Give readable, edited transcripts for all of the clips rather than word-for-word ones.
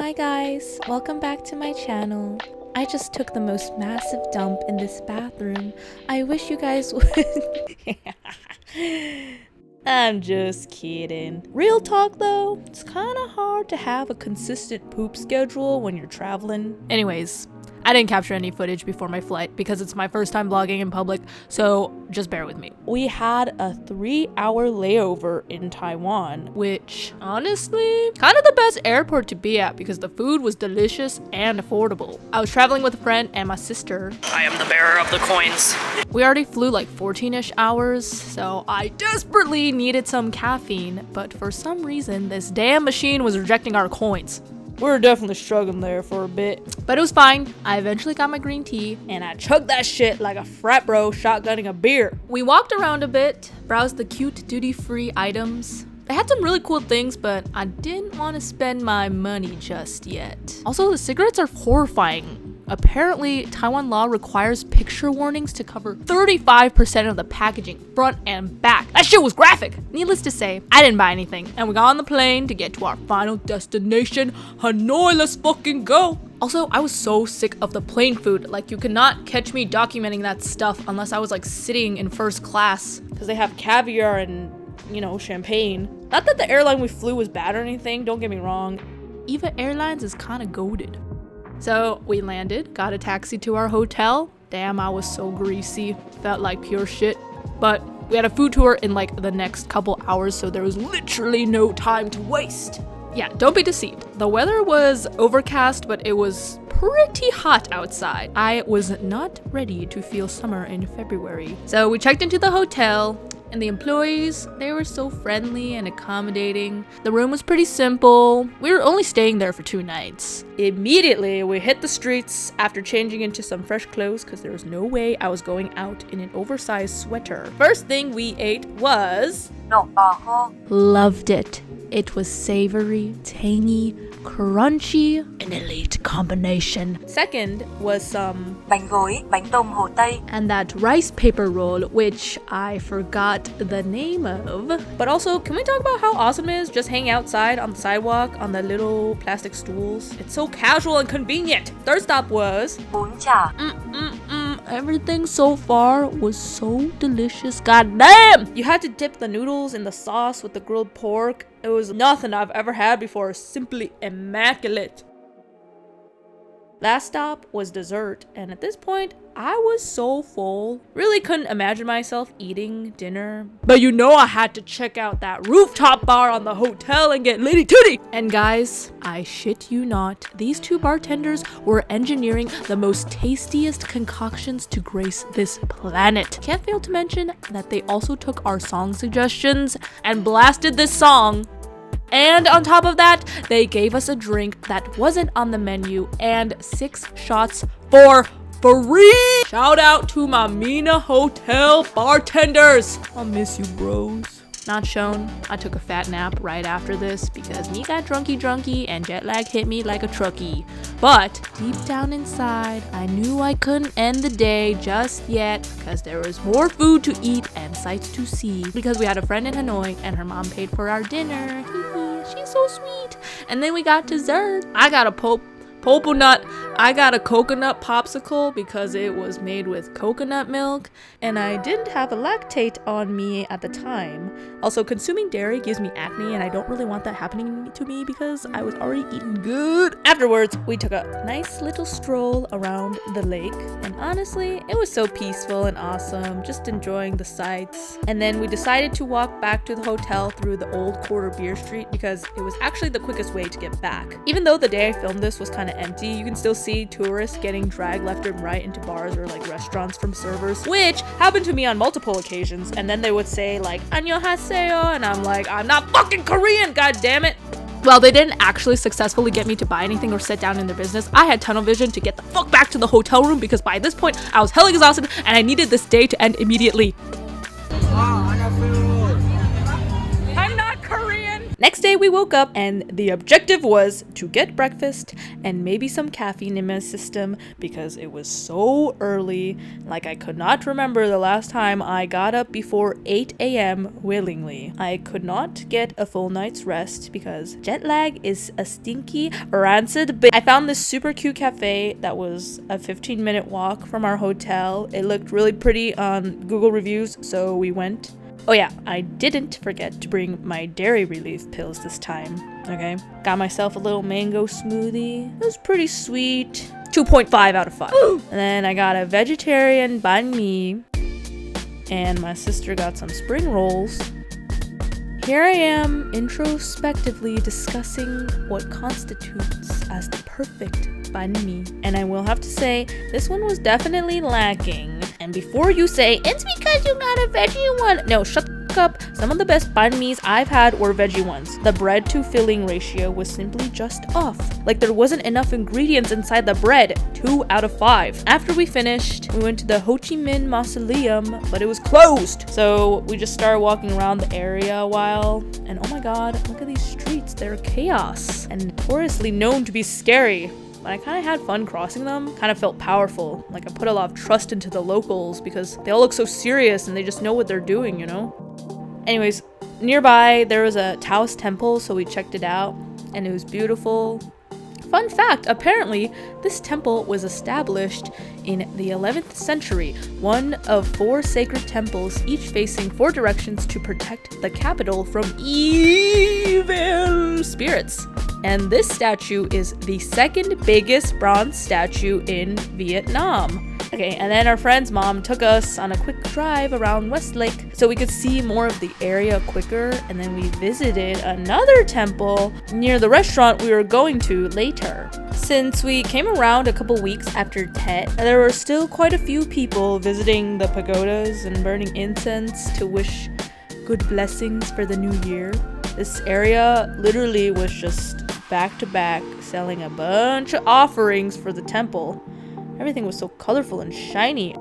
Hi guys, welcome back to my channel. I just took the most massive dump in this bathroom. I wish you guys would. I'm just kidding. Real talk though, it's kind of hard to have a consistent poop schedule when you're traveling. Anyways, I didn't capture any footage before my flight because it's my first time vlogging in public, so just bear with me. We had a 3-hour layover in Taiwan, which honestly, kind of the best airport to be at because the food was delicious and affordable. I was traveling with a friend and my sister. I am the bearer of the coins. We already flew like 14-ish hours, so I desperately needed some caffeine, but for some reason, this damn machine was rejecting our coins. We were definitely struggling there for a bit, but it was fine. I eventually got my green tea and I chugged that shit like a frat bro shotgunning a beer. We walked around a bit, browsed the cute duty-free items. They had some really cool things, but I didn't want to spend my money just yet. Also, the cigarettes are horrifying. Apparently, Taiwan law requires picture warnings to cover 35% of the packaging, front and back. That shit was graphic! Needless to say, I didn't buy anything, and we got on the plane to get to our final destination, Hanoi. Let's fucking go! Also, I was so sick of the plane food. Like, you could not catch me documenting that stuff unless I was like sitting in first class, because they have caviar and, you know, champagne. Not that the airline we flew was bad or anything, don't get me wrong. EVA Airlines is kinda goated. So we landed, got a taxi to our hotel. Damn, I was so greasy. Felt like pure shit. But we had a food tour in like the next couple hours, so there was literally no time to waste. Yeah, don't be deceived. The weather was overcast, but it was pretty hot outside. I was not ready to feel summer in February. So we checked into the hotel. And the employees, they were so friendly and accommodating. The room was pretty simple. We were only staying there for 2 nights. Immediately, we hit the streets after changing into some fresh clothes because there was no way I was going out in an oversized sweater. First thing we ate was... Loved it. It was savory, tangy, crunchy, an elite combination. Second was some bánh gối, bánh tôm Hồ Tây, and that rice paper roll, which I forgot the name of. But also, can we talk about how awesome it is just hanging outside on the sidewalk on the little plastic stools? It's so casual and convenient. Third stop was bún chả. Everything so far was so delicious. God damn! You had to dip the noodles in the sauce with the grilled pork. It was nothing I've ever had before. Simply immaculate. Last stop was dessert, and at this point, I was so full. Really couldn't imagine myself eating dinner. But you know I had to check out that rooftop bar on the hotel and get litty titty! And guys, I shit you not, these 2 bartenders were engineering the most tastiest concoctions to grace this planet. Can't fail to mention that they also took our song suggestions and blasted this song. And on top of that, they gave us a drink that wasn't on the menu and 6 shots for free! Shout out to my Mina Hotel bartenders! I'll miss you, bros. Not shown, I took a fat nap right after this because me got drunky and jet lag hit me like a truckie. But deep down inside, I knew I couldn't end the day just yet because there was more food to eat and sights to see because we had a friend in Hanoi and her mom paid for our dinner. She's so sweet. And then we got dessert. I got a I got a coconut popsicle because it was made with coconut milk and I didn't have a lactate on me at the time. Also, consuming dairy gives me acne and I don't really want that happening to me because I was already eating good. Afterwards, we took a nice little stroll around the lake and honestly, it was so peaceful and awesome, just enjoying the sights. And then we decided to walk back to the hotel through the old quarter beer street because it was actually the quickest way to get back. Even though the day I filmed this was kind of empty, you can still see tourists getting dragged left and right into bars or like restaurants from servers, which happened to me on multiple occasions. And then they would say like "Annyeonghaseyo," and I'm like, I'm not fucking Korean, god damn it. Well, they didn't actually successfully get me to buy anything or sit down in their business. I had tunnel vision to get the fuck back to the hotel room because by this point I was hella exhausted and I needed this day to end immediately. I'm not Korean. Next day we woke up and the objective was to get breakfast and maybe some caffeine in my system because it was so early. Like, I could not remember the last time I got up before 8 a.m. willingly. I could not get a full night's rest because jet lag is a stinky, rancid bitch. I found this super cute cafe that was a 15-minute walk from our hotel. It looked really pretty on Google reviews, so we went. Oh yeah, I didn't forget to bring my dairy relief pills this time, okay? Got myself a little mango smoothie. It was pretty sweet. 2.5 out of 5. And then I got a vegetarian banh mi. And my sister got some spring rolls. Here I am introspectively discussing what constitutes as the perfect banh mi. And I will have to say, this one was definitely lacking. And before you say, it's because you got a veggie one. No, shut the fuck up. Some of the best banh mi's I've had were veggie ones. The bread to filling ratio was simply just off. Like, there wasn't enough ingredients inside the bread. 2 out of 5. After we finished, we went to the Ho Chi Minh Mausoleum, but it was closed. So we just started walking around the area a while. And oh my god, look at these streets. They're chaos and notoriously known to be scary. But I kind of had fun crossing them. Kind of felt powerful. Like, I put a lot of trust into the locals because they all look so serious and they just know what they're doing, you know? Anyways, nearby there was a Taoist temple, so we checked it out and it was beautiful. Fun fact, apparently this temple was established in the 11th century, one of 4 sacred temples, each facing 4 directions to protect the capital from evil spirits. And this statue is the 2nd biggest bronze statue in Vietnam. Okay, and then our friend's mom took us on a quick drive around Westlake so we could see more of the area quicker, and then we visited another temple near the restaurant we were going to later. Since we came around a couple weeks after Tet, there were still quite a few people visiting the pagodas and burning incense to wish good blessings for the new year. This area literally was just back to back selling a bunch of offerings for the temple. Everything was so colorful and shiny.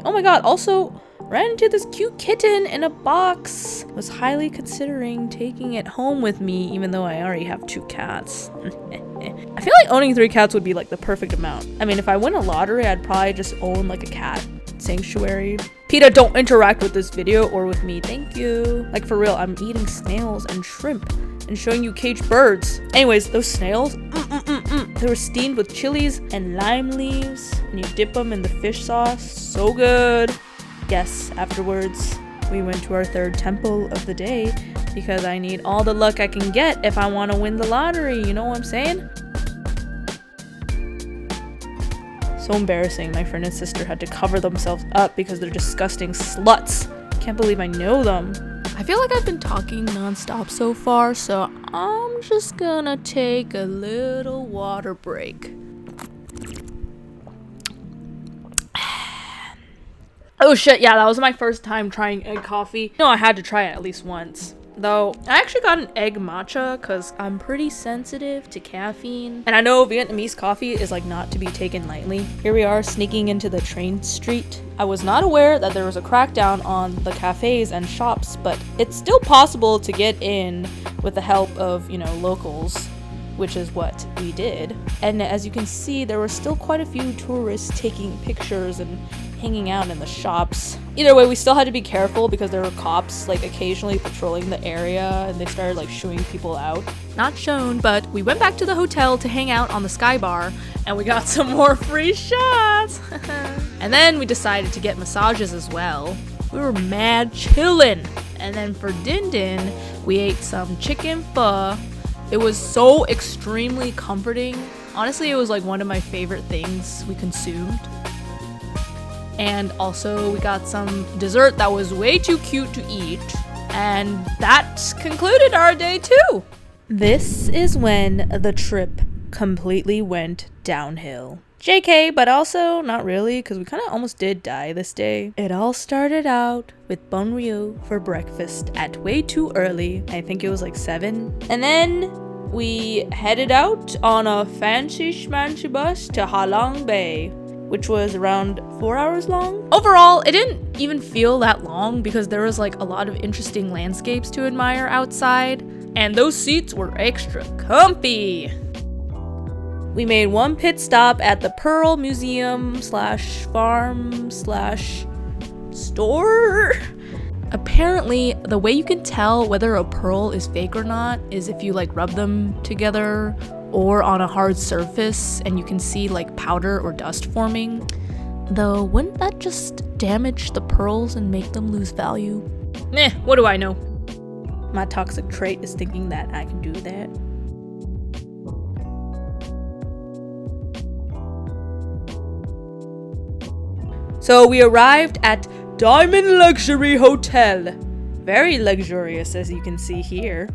Oh my god, also ran into this cute kitten in a box. Was highly considering taking it home with me, even though I already have 2 cats. I feel like owning 3 cats would be like the perfect amount. I mean, if I win a lottery, I'd probably just own like a cat sanctuary. PETA, don't interact with this video or with me, thank you. Like, for real, I'm eating snails and shrimp and showing you caged birds. Anyways, those snails, they were steamed with chilies and lime leaves, and you dip them in the fish sauce. So good. Yes, afterwards, we went to our 3rd temple of the day because I need all the luck I can get if I want to win the lottery, you know what I'm saying? So embarrassing. My friend and sister had to cover themselves up because they're disgusting sluts. Can't believe I know them. I feel like I've been talking non-stop so far, so I'm just gonna take a little water break. Oh shit, yeah, that was my first time trying egg coffee. No, I had to try it at least once. Though, I actually got an egg matcha because I'm pretty sensitive to caffeine. And I know Vietnamese coffee is like not to be taken lightly. Here we are sneaking into the train street. I was not aware that there was a crackdown on the cafes and shops, but it's still possible to get in with the help of, you know, locals, which is what we did. And as you can see, there were still quite a few tourists taking pictures and hanging out in the shops. Either way, we still had to be careful because there were cops like occasionally patrolling the area and they started like shooing people out. Not shown, but we went back to the hotel to hang out on the Sky Bar and we got some more free shots. And then we decided to get massages as well. We were mad chillin'. And then for Din Din, we ate some chicken pho. It was so extremely comforting. Honestly, it was like one of my favorite things we consumed. And also we got some dessert that was way too cute to eat. And that concluded our day too. This is when the trip completely went downhill. JK, but also not really, because we kind of almost did die this day. It all started out with Bun Ryu for breakfast at way too early. I think it was like 7. And then we headed out on a fancy schmancy bus to Ha Long Bay. which was around 4 hours long. Overall, it didn't even feel that long because there was like a lot of interesting landscapes to admire outside, and those seats were extra comfy. We made one pit stop at the Pearl Museum / farm / store. Apparently, the way you can tell whether a pearl is fake or not is if you like rub them together or on a hard surface and you can see like powder or dust forming. Though, wouldn't that just damage the pearls and make them lose value? Meh, what do I know? My toxic trait is thinking that I can do that. So we arrived at Diamond Luxury Hotel. Very luxurious, as you can see here.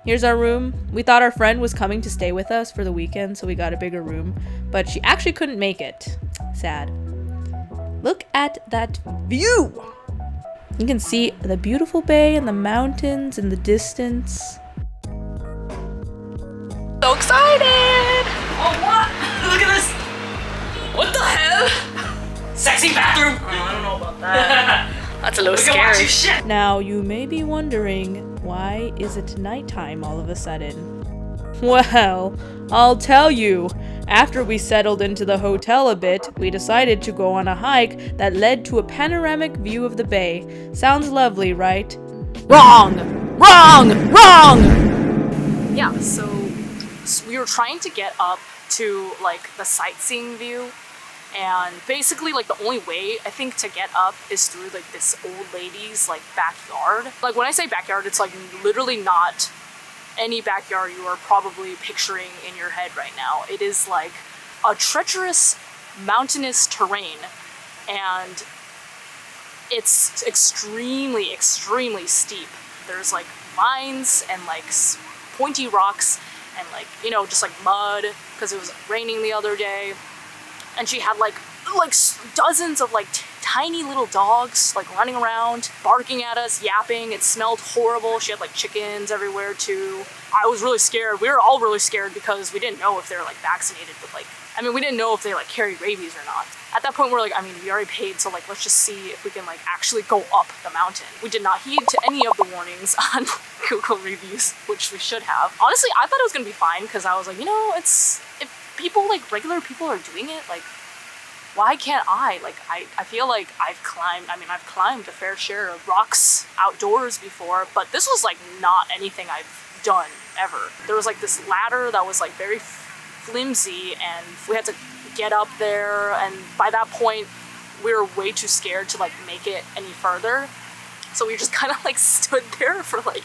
Here's our room. We thought our friend was coming to stay with us for the weekend, so we got a bigger room, but she actually couldn't make it. Sad. Look at that view! You can see the beautiful bay and the mountains in the distance. So excited! Oh, what? Look at this! What the hell? Sexy bathroom! I don't know about that. That's a little Look at scary. shit. Now, you may be wondering, why is it nighttime all of a sudden? Well, I'll tell you. After we settled into the hotel a bit, we decided to go on a hike that led to a panoramic view of the bay. Sounds lovely, right? Wrong! Wrong! Wrong! Yeah, so we were trying to get up to like the sightseeing view, and basically like the only way I think to get up is through like this old lady's like backyard. Like when I say backyard, it's like literally not any backyard you are probably picturing in your head right now. It is like a treacherous mountainous terrain, and it's extremely steep. There's like vines and like pointy rocks and like, you know, just like mud because it was raining the other day. And she had like dozens of like tiny little dogs like running around, barking at us, yapping. It smelled horrible. She had like chickens everywhere too. I was really scared. We were all really scared because we didn't know if they were like vaccinated with like, I mean, we didn't know if they like carry rabies or not. At that point, we're like, I mean, we already paid, so like, let's just see if we can like actually go up the mountain. We did not heed to any of the warnings on Google reviews, which we should have. Honestly, I thought it was gonna be fine because I was like, you know, if people like regular people are doing it, like, why can't I? Like, I feel like I've climbed a fair share of rocks outdoors before, but this was like not anything I've done ever. There was like this ladder that was like very flimsy, and we had to get up there, and by that point we were way too scared to like make it any further, so we just kind of like stood there for like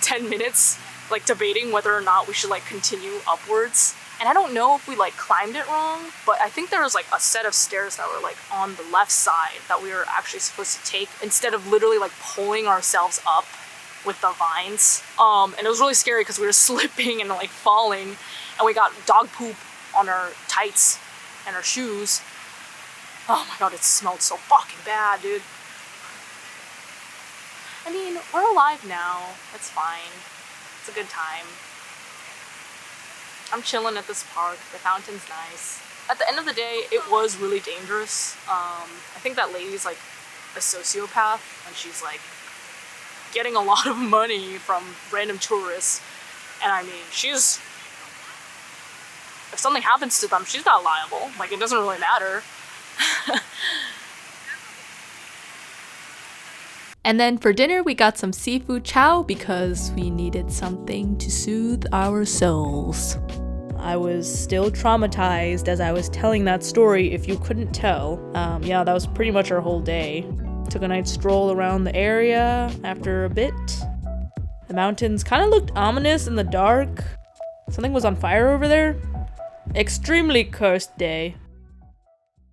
10 minutes like debating whether or not we should like continue upwards. And I don't know if we like climbed it wrong, but I think there was like a set of stairs that were like on the left side that we were actually supposed to take instead of literally like pulling ourselves up with the vines. And it was really scary because we were slipping and like falling, and we got dog poop on our tights and our shoes. Oh my god, it smelled so fucking bad, dude. I mean, we're alive now. It's fine. It's a good time. I'm chilling at this park. The fountain's nice. At the end of the day, it was really dangerous. I think that lady's like a sociopath, and she's like getting a lot of money from random tourists. And I mean, if something happens to them, she's not liable. Like, it doesn't really matter. And then for dinner, we got some seafood chow because we needed something to soothe our souls. I was still traumatized as I was telling that story, if you couldn't tell. Yeah, that was pretty much our whole day. Took a night stroll around the area after a bit. The mountains kind of looked ominous in the dark. Something was on fire over there. Extremely cursed day.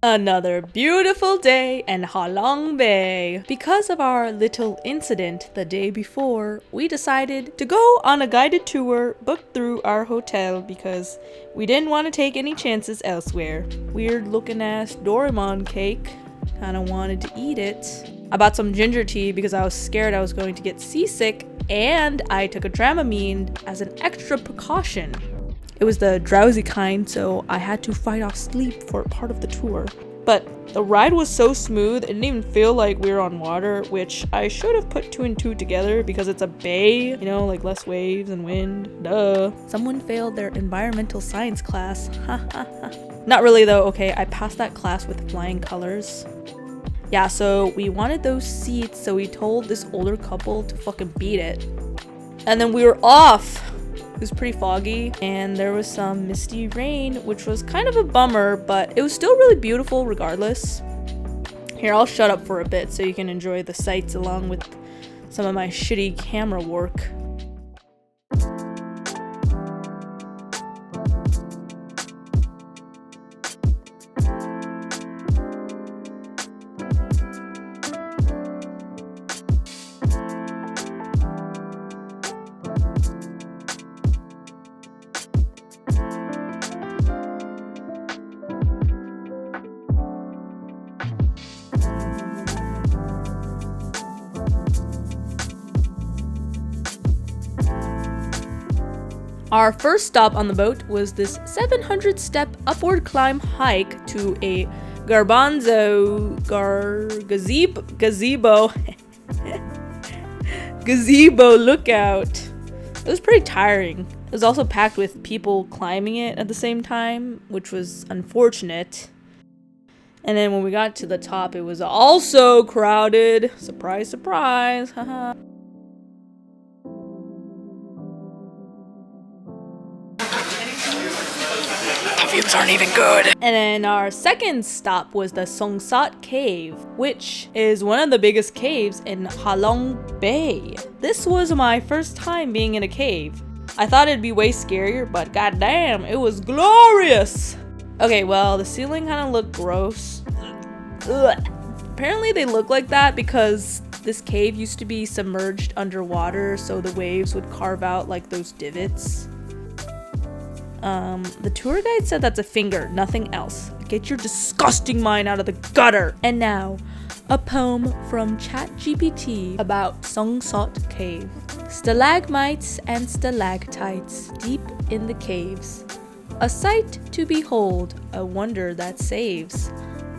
Another beautiful day in Halong Bay. Because of our little incident the day before, we decided to go on a guided tour booked through our hotel because we didn't want to take any chances elsewhere. Weird looking ass Doraemon cake. Kinda wanted to eat it. I bought some ginger tea because I was scared I was going to get seasick and I took a Dramamine as an extra precaution. It was the drowsy kind, so I had to fight off sleep for part of the tour. But the ride was so smooth, it didn't even feel like we were on water, which I should have put 2 and 2 together because it's a bay, you know, like less waves and wind. Duh. Someone failed their environmental science class. Not really though, okay, I passed that class with flying colors. Yeah, so we wanted those seats, so we told this older couple to fucking beat it. And then we were off! It was pretty foggy, and there was some misty rain, which was kind of a bummer, but it was still really beautiful regardless. Here, I'll shut up for a bit so you can enjoy the sights along with some of my shitty camera work. Our first stop on the boat was this 700-step upward climb hike to a gazebo lookout. It was pretty tiring. It was also packed with people climbing it at the same time, which was unfortunate. And then when we got to the top, it was also crowded. Surprise, surprise, haha. Views aren't even good. And then our second stop was the Songsat Cave, which is one of the biggest caves in Halong Bay. This was my first time being in a cave. I thought it'd be way scarier, but goddamn, it was glorious! Okay, well, the ceiling kind of looked gross. Ugh. Apparently they look like that because this cave used to be submerged underwater, so the waves would carve out like those divots. The tour guide said that's a finger, nothing else. Get your disgusting mind out of the gutter! And now, a poem from ChatGPT about Songsat Cave. Stalagmites and stalactites deep in the caves. A sight to behold, a wonder that saves.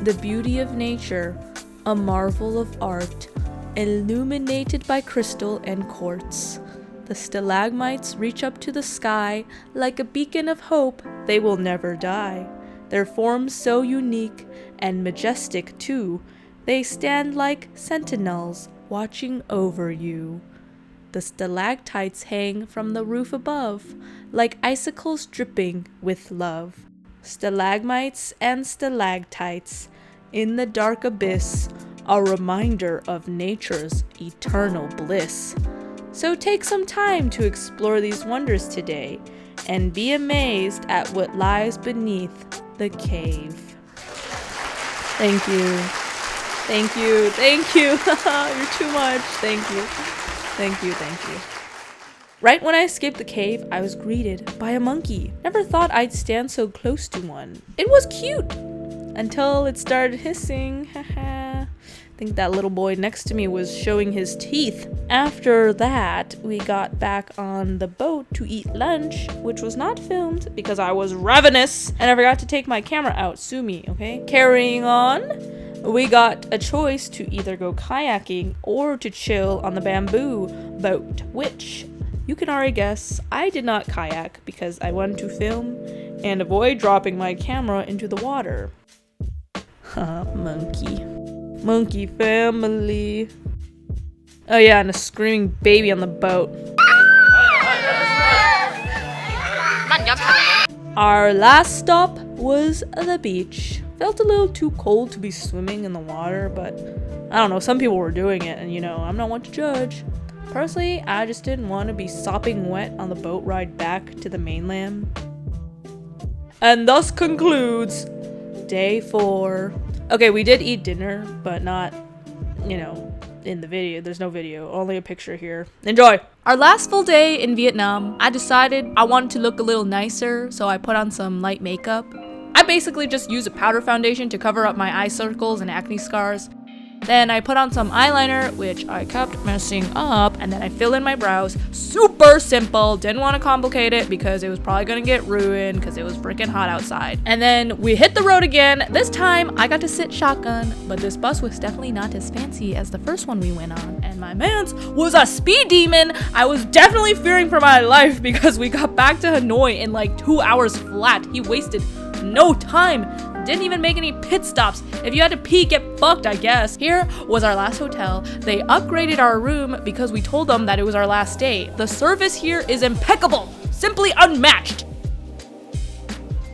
The beauty of nature, a marvel of art, illuminated by crystal and quartz. The stalagmites reach up to the sky like a beacon of hope. They will never die. Their forms so unique and majestic too. They stand like sentinels watching over you. The stalactites hang from the roof above like icicles dripping with love. Stalagmites and stalactites in the dark abyss, a reminder of nature's eternal bliss. So take some time to explore these wonders today and be amazed at what lies beneath the cave. Thank you. Thank you. Thank you. You're too much. Thank you. Thank you. Thank you. Right when I escaped the cave, I was greeted by a monkey. Never thought I'd stand so close to one. It was cute until it started hissing. Haha. I think that little boy next to me was showing his teeth. After that, we got back on the boat to eat lunch, which was not filmed because I was ravenous and I forgot to take my camera out. Sue me, okay? Carrying on, we got a choice to either go kayaking or to chill on the bamboo boat, which you can already guess I did not kayak because I wanted to film and avoid dropping my camera into the water. Monkey. Monkey family. Oh yeah, and a screaming baby on the boat. Our last stop was the beach. Felt a little too cold to be swimming in the water, but I don't know, some people were doing it and you know, I'm not one to judge. Personally, I just didn't want to be sopping wet on the boat ride back to the mainland. And thus concludes day 4. Okay, we did eat dinner, but not, you know, in the video. There's no video, only a picture here. Enjoy! Our last full day in Vietnam, I decided I wanted to look a little nicer, so I put on some light makeup. I basically just used a powder foundation to cover up my eye circles and acne scars. Then I put on some eyeliner, which I kept messing up, and then I fill in my brows. Super simple. Didn't want to complicate it because it was probably gonna get ruined because it was freaking hot outside. And then we hit the road again. This time I got to sit shotgun, but this bus was definitely not as fancy as the first one we went on. And my man's was a speed demon. I was definitely fearing for my life because we got back to Hanoi in like 2 hours flat. He wasted no time. Didn't even make any pit stops. If you had to pee, get fucked, I guess. Here was our last hotel. They upgraded our room because we told them that it was our last day. The service here is impeccable, simply unmatched.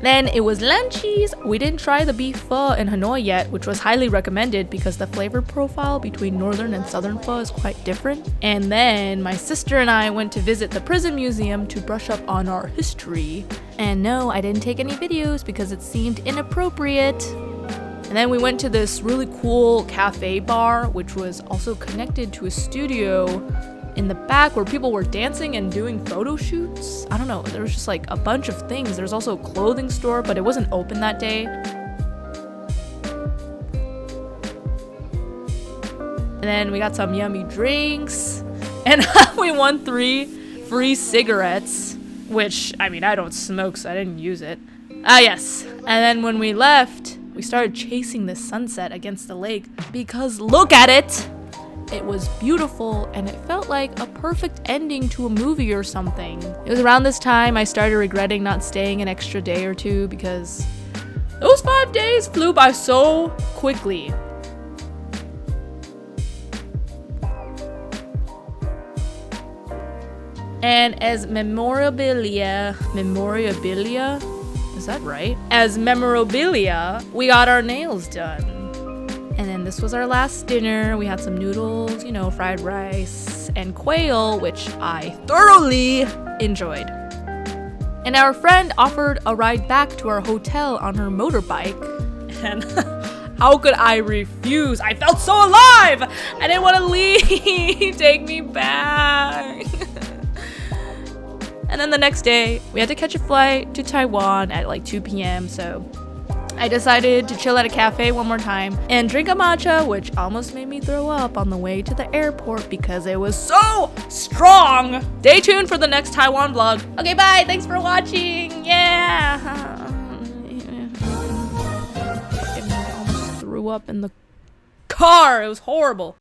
Then it was lunchies. We didn't try the beef pho in Hanoi yet, which was highly recommended because the flavor profile between northern and southern pho is quite different. And then my sister and I went to visit the prison museum to brush up on our history. And no, I didn't take any videos because it seemed inappropriate. And then we went to this really cool cafe bar, which was also connected to a studio in the back where people were dancing and doing photo shoots. I don't know, there was just like a bunch of things. There's also a clothing store, but it wasn't open that day. And then we got some yummy drinks, and we won 3 free cigarettes, which, I mean, I don't smoke, so I didn't use it. Yes. And then when we left, we started chasing the sunset against the lake because look at it! It was beautiful, and it felt like a perfect ending to a movie or something. It was around this time I started regretting not staying an extra day or two because those 5 days flew by so quickly. And as memorabilia, is that right? As memorabilia, we got our nails done. And then this was our last dinner. We had some noodles, you know, fried rice, and quail, which I thoroughly enjoyed. And our friend offered a ride back to our hotel on her motorbike. And how could I refuse? I felt so alive! I didn't want to leave. Take me back. And then the next day, we had to catch a flight to Taiwan at like 2 p.m. So I decided to chill at a cafe one more time and drink a matcha, which almost made me throw up on the way to the airport because it was so strong. Stay tuned for the next Taiwan vlog. Okay, bye. Thanks for watching. Yeah. I almost threw up in the car. It was horrible.